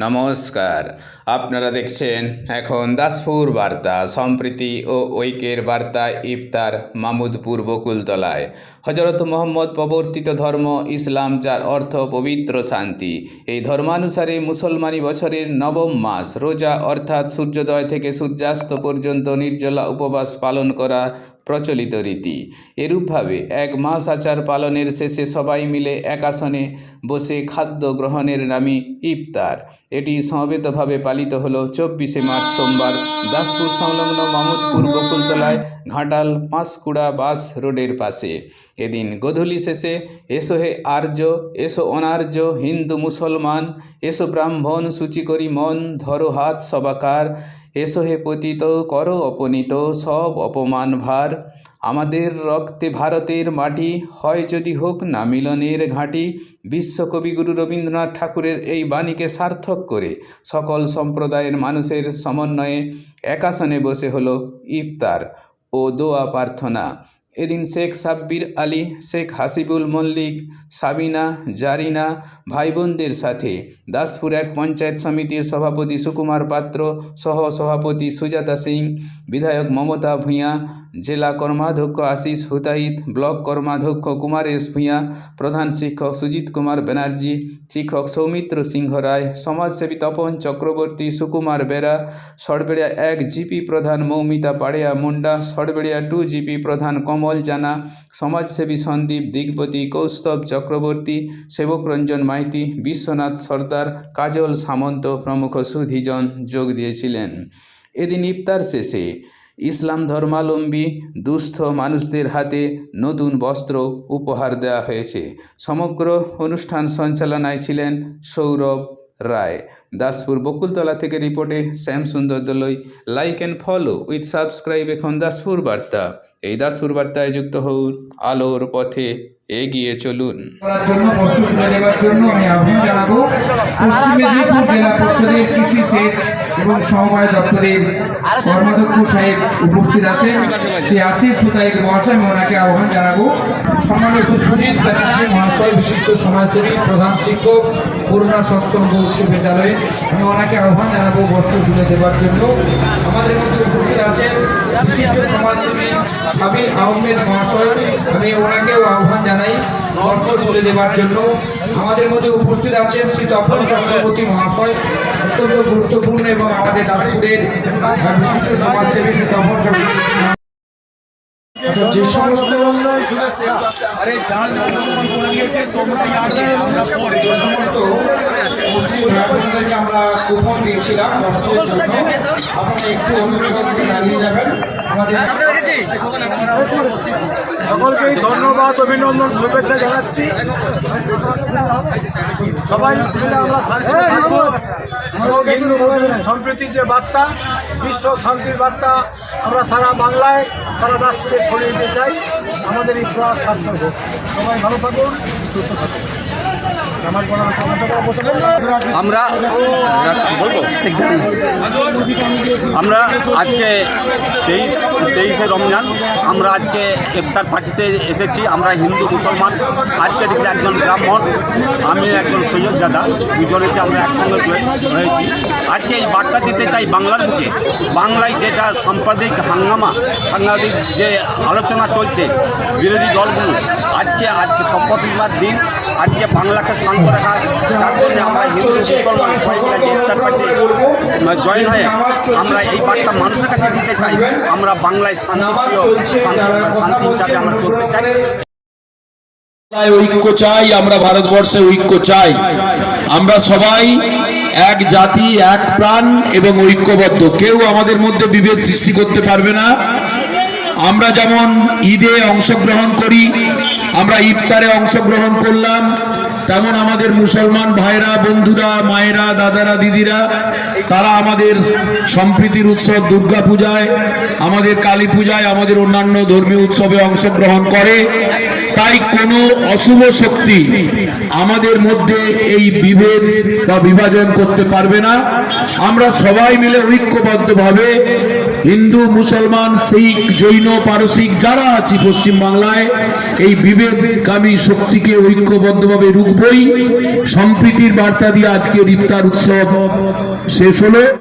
নমস্কার, আপনারা দেখছেন এখন দাসপুর বার্তা। সম্প্রীতি ও ঐক্যের বার্তা ইফতার মামুদপুর বকুলতলায়। হজরত মোহাম্মদ প্রবর্তিত ধর্ম ইসলাম, যার অর্থ পবিত্র শান্তি। এই ধর্মানুসারে মুসলমানি বছরের নবম মাস রোজা অর্থাৎ সূর্যোদয় থেকে সূর্যাস্ত পর্যন্ত নির্জলা উপবাস পালন করা প্রচলিত রীতি। এরূপভাবে এক মাস আচার পালনের শেষে সবাই মিলে এক আসনে বসে খাদ্য গ্রহণের নামে ইফতার। এটি সমবেতভাবে পালিত হলো 24শে মার্চ সোমবার দাসপুর সংলগ্ন মামুদপুর বকুলতলায় ঘাটাল পাঁশকুড়া বাস রোডের পাশে। এদিন গোধূলি শেষে এসো হে আর্য, এসো অনার্য, হিন্দু মুসলমান, এসো ব্রাহ্মণ, সূচি করি মন, ধরো হাত সবাকার, এসো হে পতিত, করো অপনীত সব অপমান ভার। আমাদের রক্তে ভারতের মাটি, হয় যদি হোক না মিলনের ঘাঁটি। বিশ্বকবি গুরু রবীন্দ্রনাথ ঠাকুরের এই বাণীকে সার্থক করে সকল সম্প্রদায়ের মানুষের সমন্বয়ে একাসনে বসে হলো ইফতার ও দোয়া প্রার্থনা। এদিন শেখ সাব্বির আলী, শেখ হাসিবুল মল্লিক, সাবিনা, জারিনা ভাই বোনদের সাথে দাসপুর এক পঞ্চায়েত সমিতির সভাপতি সুকুমার পাত্র, সহ সভাপতি সুজাতা সিং, বিধায়ক মমতা ভূঁইয়া, জেলা কর্মাধ্যক্ষ আশিস হুতাইত, ব্লক কর্মাধ্যক্ষ কুমারেশ ভূঁইয়া, প্রধান শিক্ষক সুজিত কুমার ব্যানার্জি, শিক্ষক সৌমিত্র সিংহ রায়, সমাজসেবী তপন চক্রবর্তী, সুকুমার বেরা, সড়বেড়িয়া 1 জিপি প্রধান মৌমিতা পাড়িয়া মুন্ডা, সড়বেড়িয়া 2 জিপি প্রধান কমল জানা, সমাজসেবী সন্দীপ দিগপতি, কৌস্তব চক্রবর্তী, সেবক রঞ্জন মাইতি, বিশ্বনাথ সর্দার, কাজল সামন্ত প্রমুখ সুধীজন যোগ দিয়েছিলেন। এদিন ইফতার শেষে ইসলাম ধর্মাবলম্বী দুস্থ মানুষদের হাতে নতুন বস্ত্র উপহার দেওয়া হয়েছে। সমগ্র অনুষ্ঠান সঞ্চালনায় ছিলেন সৌরভ রায়। দাসপুর বকুলতলা থেকে রিপোর্টে শ্যাম সুন্দর দলই। Like and follow with subscribe এখন দাসপুর বার্তা। এই দাসপুর বার্তায় যুক্ত হন, আলোর পথে এগিয়ে চলুন। এবং সমবায় দপ্তরের কর্মাধ্যক্ষ সাহেব উপস্থিত আছেন, শ্রী আশিস হুতাইত মহাশয়, ওনাকে আহ্বান জানাবো। সম্মানিত সুজিত ব্যানার্জি মহাশয়, বিশিষ্ট সমাজসেবী, প্রধান শিক্ষক, করুণা সৎসঙ্গ উচ্চ বিদ্যালয়ে, আমি ওনাকে আহ্বান জানাবো বস্ত্র তুলে দেওয়ার জন্য। আমাদের মধ্যে উপস্থিত আছেন বিশিষ্ট সমাজসেবী সাবির আহমেদ মহাশয়, আমি ওনাকেও আহ্বান জানাই বস্ত্র তুলে দেওয়ার জন্য। আমাদের মধ্যে উপস্থিত আছেন শ্রী তপন চক্রবর্তী মহাশয়, অত্যন্ত গুরুত্বপূর্ণ এবং আমাদের দাসপুরের বিশিষ্ট সমাজসেবী শ্রী তপন চক্রবর্তী। যে সমস্ত আমরা কুপন দিয়েছিলাম আপনারা একটু অনুরোধ দাঁড়িয়ে যাবেন। সকলকেই ধন্যবাদ, অভিনন্দন, শুভেচ্ছা জানাচ্ছি। সবাই মিলে আমরা হিন্দু সম্প্রীতির যে বার্তা, বিশ্ব শান্তির বার্তা আমরা সারা বাংলায়, সারা দাসপুরে ছড়িয়ে দিতে চাই। আমাদের এই প্রয়াস সার্থক হোক। সবাই ভালো থাকুন, সুস্থ থাকুন। আমরা আজকে 23শে রমজান, আমরা আজকে ইফতার পার্টিতে এসেছি। আমরা হিন্দু মুসলমান, আজকে দেখলে একজন ব্রাহ্মণ, আমি একজন সৈয়দজাদা, দুজনেকে আমরা একসঙ্গে হয়েছি। আজকে এই বার্তা দিতে চাই বাংলার বুকে। বাংলায় যেটা সাম্প্রদায়িক সাংঘাতিক যে আলোচনা চলছে বিরোধী দলগুলো, আজকে শপথ নেওয়ার দিন। আজকে বাংলাকে শান্ত রাখার, যার জন্য আমরা হিন্দু মুসলমান সবাই মিলে ইফতার পার্টিতে জয়েন হয়ে আমরা এই বার্তা মানুষের কাছে দিতে চাই। আমরা বাংলায় শান্তি হিসাবে আমরা চলতে চাই। ঐক্য চাই, আমরা ভারতবর্ষে ঐক্য চাই। আমরা সবাই এক জাতি, এক প্রাণ এবং ঐক্যবদ্ধ। কেউ আমাদের মধ্যে বিভেদ সৃষ্টি করতে পারবে না। আমরা যেমন ঈদে অংশগ্রহণ করি, আমরা ইফতারে অংশগ্রহণ করলাম, তেমন আমাদের মুসলমান ভাইরা, বন্ধুরা, মায়েরা, দাদারা, দিদিরা, তারা আমাদের সম্প্রীতির উৎসব দুর্গা পূজায়, আমাদের কালী পূজায়, আমাদের অন্যান্য ধর্মীয় উৎসবে অংশগ্রহণ করে। তাই কোনো অশুভ শক্তি আমাদের মধ্যে এই বিভেদ বা বিভাজন করতে পারবে না। আমরা সবাই মিলে ঐক্যবদ্ধভাবে হিন্দু মুসলমান শিখ জৈন পারসিক যারা আছি পশ্চিম বাংলায় এই বিভেদকামী শক্তিকে ঐক্যবদ্ধভাবে রুখবই। সম্প্রীতির বার্তা দিয়ে আজকের ইফতার উৎসব শেষ হলো।